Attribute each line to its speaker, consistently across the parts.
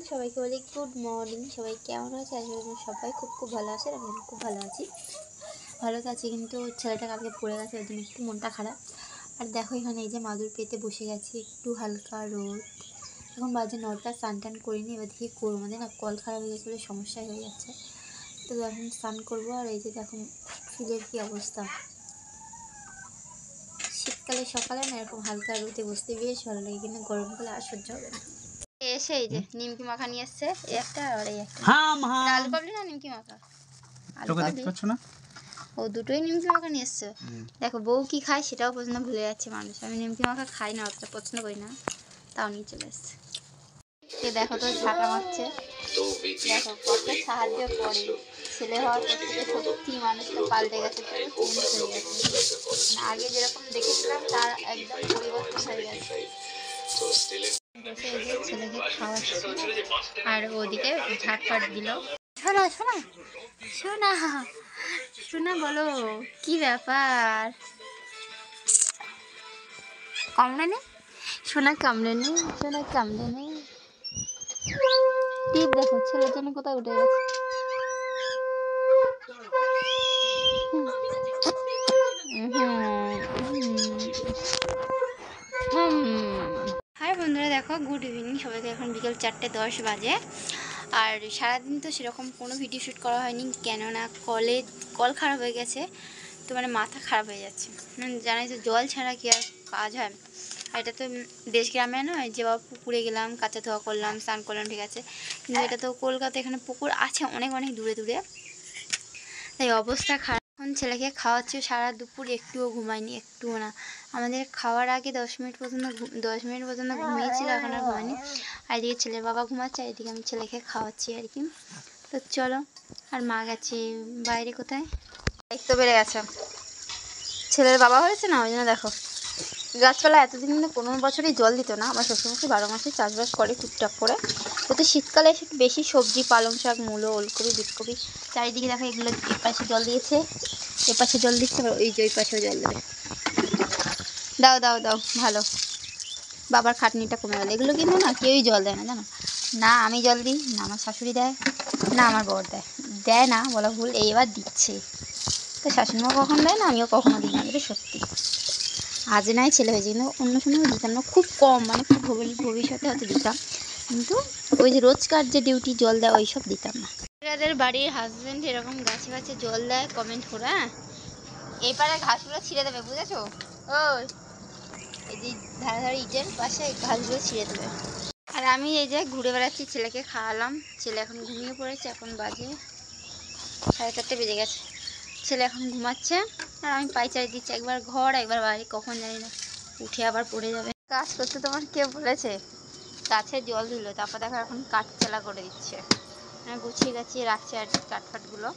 Speaker 1: সবাইকে বলি good morning. সবাই কেমন আছে? আসলে সবাই খুব ভালো আছে। আমি খুব ভালো আছি, কিন্তু ছেলেটা কালকে পড়ে গেছে, ওই জন্য একটু মনটা খারাপ। আর দেখো এখানে এই যে মাদুর পেতে বসে গেছি, একটু হালকা রোদ। এখন বাজে 9টা, স্নান টান করিনি, এবার দেখি করবো। আমাদের না কল খারাপ হয়ে গেছে, সমস্যা হয়ে যাচ্ছে, তো এখন স্নান করবো। আর এই যে দেখো চুলের কী অবস্থা। শীতকালে সকালে না এরকম হালকা রোদে বসতে বেশ ভালো লাগে, কিন্তু গরমকালে আর সহ্য হবে না। এসে এই যে নিমকি মাখা নিয়ে এসছে, একটা আর এই একটা। আলু কাবলি না নিমকি মাখা? আলু কাবলি না, ও দুটোই নিমকি মাখা নিয়ে এসছে। দেখো বউ কি খায় সেটাও পছন্দ ভুলে যাচ্ছে মানুষ। আমি নিমকি মাখা খাই না, অতটা পছন্দ করি না, তাও নিয়ে চলে এসছে। দেখো তো ঝাঁটা মারছে, দেখো কত সাহায্য করে। ছেলে হওয়ার পর থেকে সত্যি মানুষটা পাল্টে গেছে, পুরো চেঞ্জ হয়ে গেছে। আগে যেরকম দেখেছিলাম তার একদম পরিবর্তন হয়ে গেছে। ছেলেকে খাওয়াচ্ছে আর ওদিকে ঝাঁটপাট দিল। শোনা শোনা শোনা শোনা, বলো কি ব্যাপার? কামড়ে নেই সোনা, কামড়ে নেই সোনা, কামড়ে নেই। টিপ দেখো ছেলের জন্য কোথায় উঠে গেছে। হাই বন্ধুরা, দেখো গুড ইভিনিং সবাইকে। এখন বিকেল 4:10 বাজে। আর সারাদিন তো সেরকম কোনো ভিডিও শ্যুট করা হয়নি, কেননা কল খারাপ হয়ে গেছে, তো মানে মাথা খারাপ হয়ে যাচ্ছে। মানে জানাই তো জল ছাড়া কি আর কাজ হয়। আর এটা তো দেশ গ্রামে নয় যে বাবা পুকুরে গেলাম, কাঁচা ধোয়া করলাম, স্নান করলাম, ঠিক আছে, কিন্তু এটা তো কলকাতা, এখানে পুকুর আছে অনেক অনেক দূরে দূরে, তাই অবস্থা খারাপ। এখন ছেলেকে খাওয়াচ্ছে, সারা দুপুর একটুও ঘুমায়নি, একটুও না। আমাদের খাওয়ার আগে 10 মিনিট পর্যন্ত ঘুমিয়েছিল, এখন আর ঘুমায়নি। আর এদিকে ছেলের বাবা ঘুমাচ্ছে, আর এদিকে আমি ছেলেকে খাওয়াচ্ছি আর কি। তো চলো। আর মা গেছে বাইরে কোথায়, দায়িত্ব বেড়ে গেছে, ছেলের বাবা হয়েছে না, ওই জন্য দেখো গাছপালা এতদিন কিন্তু 15 বছরই জল দিত না। আমার শ্বশুরমশাই 12 মাসে চাষবাস করে টুকটাক করে, তো শীতকালে একটু বেশি সবজি, পালং শাক, মূলো, ওলকপি, বিটকপি চারিদিকে দেখো এগুলো এপাশে জল দিয়েছে, এপাশে জল দিচ্ছে, ওই যে ওই পাশেও জল দেবে। দাও দাও দাও, ভালো, বাবার খাটনিটা কমে গেল। এগুলো কিন্তু না কেউই জল দেয় না, জানো না। আমি জল দিই না, আমার শাশুড়ি দেয় না, আমার বর দেয় না বলা ভুল, এইবার দিচ্ছে। তো শাশুড়িমা কখন দেয় না, আমিও কখনো দিই না, এটা সত্যি। আজ নাই ছেলে হয়েছে, কিন্তু অন্য সময় দিতাম না, খুব কম, মানে খুব ভবিষ্যতে হয়তো দিতাম, কিন্তু ওই যে রোজকার যে ডিউটি জল দেয় ওই সব দিতাম না। যাদের বাড়ির হাজব্যান্ড এরকম গাছে গাছে জল দেয় কমেন্ট করো। হ্যাঁ, এপারে ঘাসগুলো ছিঁড়ে দেবে, বুঝেছো? ওই এই যে ধারে ধারে ইটের পাশে ঘাসগুলো ছিঁড়ে দেবে। আর আমি এই যে ঘুরে বেড়াচ্ছি, ছেলেকে খাওয়ালাম, ছেলে এখন ঘুমিয়ে পড়েছে, এখন বাজে 4:30 বেজে গেছে। ছেলে এখন ঘুমাচ্ছে আর আমি পাইচারি দিচ্ছি, একবার ঘর একবার বাড়ি, কখন জানি না উঠে আবার পড়ে যাবে। কাজ করতে তোমার কে বলেছে? গাছে জল দিল, তারপর দেখো এখন কাঠ চালা করে দিচ্ছে, মানে গুছিয়ে গাছিয়ে রাখছে আর কি, কাঠফাটগুলো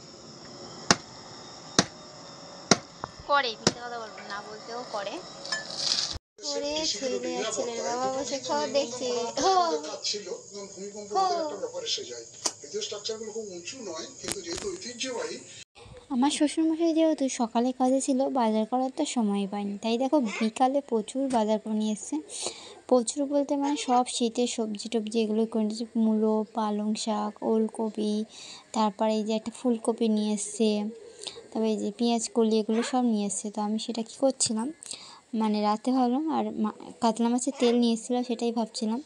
Speaker 1: করে, মিথ্যে কথা বলবো না, বলতেও করে। ছেলের বাবা বসে খাওয়া দেখছে। আমার শ্বশুরমশাই যেহেতু সকালে কাজে ছিল, বাজার করার তো সময় পায়নি, তাই দেখো বিকালে প্রচুর বাজার করে নিয়ে এসছে। প্রচুর বলতে মানে সব শীতের সবজি টবজি এগুলো করে নিয়েছে, মূলো, পালং শাক, ওলকপি, তারপরে এই যে একটা ফুলকপি নিয়ে এসছে, তবে এই যে পেঁয়াজ কলি, এগুলো সব নিয়ে এসছে। তো আমি সেটা কী করছিলাম, মানে রাতে ভাবলাম, আর কাতলা মাছের তেল নিয়ে এসেছিলো, সেটাই ভাবছিলাম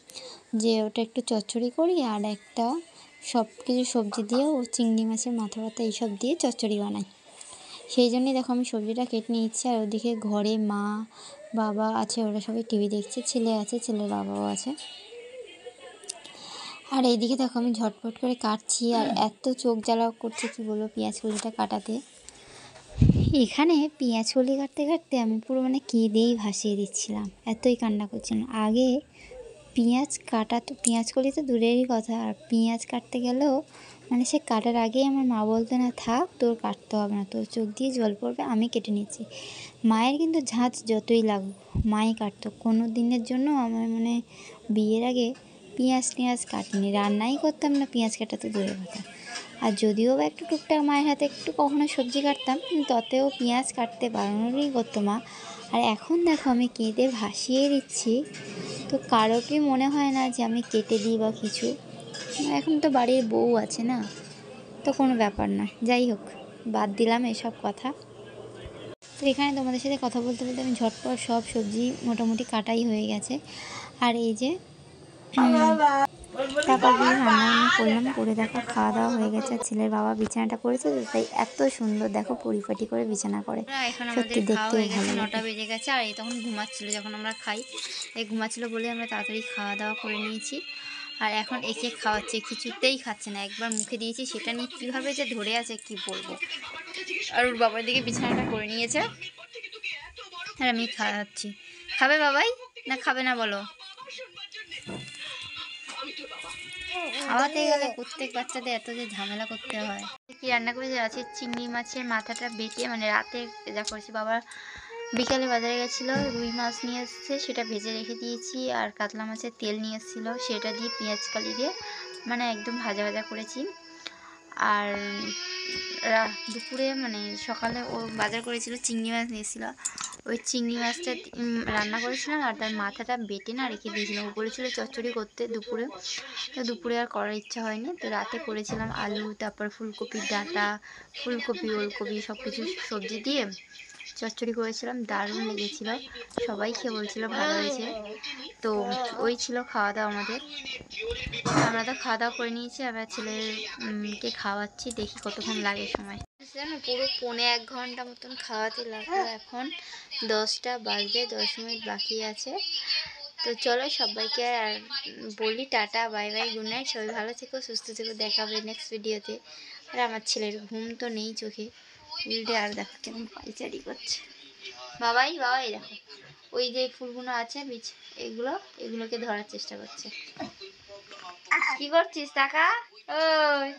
Speaker 1: যে ওটা একটু চচ্চড়ি করি, আর একটা সব কিছু সবজি দিয়ে ও চিংড়ি মাছের মাথা ব্যথা এইসব দিয়ে চচ্চড়ি বানাই। সেই জন্যই দেখো আমি সবজিটা কেটে নিচ্ছি। আর ওদিকে ঘরে মা বাবা আছে, ওরা সবাই টিভি দেখছে, ছেলে আছে, ছেলের বাবাও আছে। আর এইদিকে দেখো আমি ঝটপট করে কাটছি, আর এত চোখ জ্বালা করছে কি বলবো পেঁয়াজ কলিটা কাটাতে। এখানে পেঁয়াজ কলি কাটতে কাটতে আমি পুরো মানে কেঁদেই ভাসিয়ে দিচ্ছিলাম, এতই কান্না করছিলাম। আগে পেঁয়াজ কাটা তো, পেঁয়াজ কলি তো দূরেরই কথা, আর পেঁয়াজ কাটতে গেলেও মানে সে কাটার আগেই আমার মা বলতো, না থাক তোর কাটতে হবে না, তোর চোখ দিয়ে জল পড়বে, আমি কেটে নিচ্ছি। মায়ের কিন্তু ঝাঁজ যতই লাগুক মাই কাটতো, কোনো দিনের জন্য আমার মানে বিয়ের আগে পেঁয়াজ কাটিনি, রান্নাই করতাম না, পেঁয়াজ কাটা তো দূরের কথা। আর যদিও বা একটু টুকটাক মায়ের হাতে একটু কখনো সবজি কাটতাম, কিন্তু ততেও পেঁয়াজ কাটতে বারণই করতো মা। আর এখন দেখো আমি কেটে ভাসিয়ে দিচ্ছি, তো কারো কি মনে হয় না যে আমি কেটে দিই বা কিছু, এখন তো বাড়ির বউ আছে না, তো কোনো ব্যাপার না। যাই হোক, বাদ দিলাম এসব কথা। তো এখানে তোমাদের সাথে কথা বলতে বলতে আমি ঝটপট সব সবজি মোটামুটি কাটাই হয়ে গেছে। আর এই যে তারপর দিয়ে রান্নাবান্না করলাম, করে দেখো খাওয়া দাওয়া হয়ে গেছে। ছেলের বাবা বিছানাটা করেছে, তো তাই এত সুন্দর দেখো পরিপাটি করে বিছানা করে, সত্যি দেখতেও ভালো লাগে। 9টা বেজে গেছে আর এই তখন ঘুমাচ্ছিল, যখন আমরা খাই এই ঘুমাচ্ছিল বলে আমরা তাড়াতাড়ি খাওয়া দাওয়া করে নিয়েছি। আর এখন একে খাওয়াচ্ছে, কিছুতেই খাচ্ছে না। একবার মুখে দিয়েছি, সেটা নিয়ে কীভাবে যে ধরে আছে কি বলবো। আর ওর বাবার দিকে বিছানাটা করে নিয়েছে আর আমি খাওয়াচ্ছি। খাবে বাবাই না খাবে না বলো? খাওয়াতে গেলে প্রত্যেক বাচ্চাদের এত যে ঝামেলা করতে হয়। কি রান্না করেছে আছে চিংড়ি মাছের মাথাটা বেটে, মানে রাতে যা করেছি। বাবা বিকালে বাজারে গেছিলো, রুই মাছ নিয়ে এসছে, সেটা ভেজে রেখে দিয়েছি। আর কাতলা মাছের তেল নিয়ে এসেছিলো, সেটা দিয়ে পেঁয়াজ কালি দিয়ে মানে একদম ভাজা ভাজা করেছি। আর দুপুরে মানে সকালে ও বাজার করেছিল, চিংড়ি মাছ নিয়েছিলো, ওই চিংড়ি মাছটা রান্না করেছিলাম। আর তার মাথাটা বেটে না রেখে দিয়েছিলাম। ও বলেছিল চচ্চড়ি করতে দুপুরে, তো দুপুরে আর করার ইচ্ছা হয়নি, তো রাতে করেছিলাম আলু, তারপর ফুলকপির ডাঁটা, ফুলকপি ওলকপি সব কিছু সবজি দিয়ে চচ্চড়ি করেছিলাম। দারুণ লেগেছিলো, সবাই খেয়ে বলছিল ভালো হয়েছে। তো ওই ছিল খাওয়া দাওয়া আমাদের। আমরা তো খাওয়া দাওয়া করে নিয়েছি, আবার ছেলেকে খাওয়াচ্ছি, দেখি কতক্ষণ লাগে সময়। জানো পুরো 1.25 ঘন্টা মতন খাওয়াতে লাগলো। এখন 10টা বাজতে 10 মিনিট বাকি আছে। তো চলো সবাইকে আর বলি tata, bye bye, good night. সবাই ভালো থেকো, সুস্থ থেকো, দেখা হবে নেক্সট ভিডিওতে। আর আমার ছেলের ঘুম তো নেই চোখে, উল্টে আর দেখো কেমন পাইচারি করছে। বাবাই বাবাই দেখো ওই যে ফুলগুলো আছে বীজ, এগুলোকে ধরার চেষ্টা করছে। কি করছিস টাকা? ওই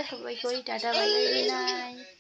Speaker 1: সবাই করি tata, bye bye, good night.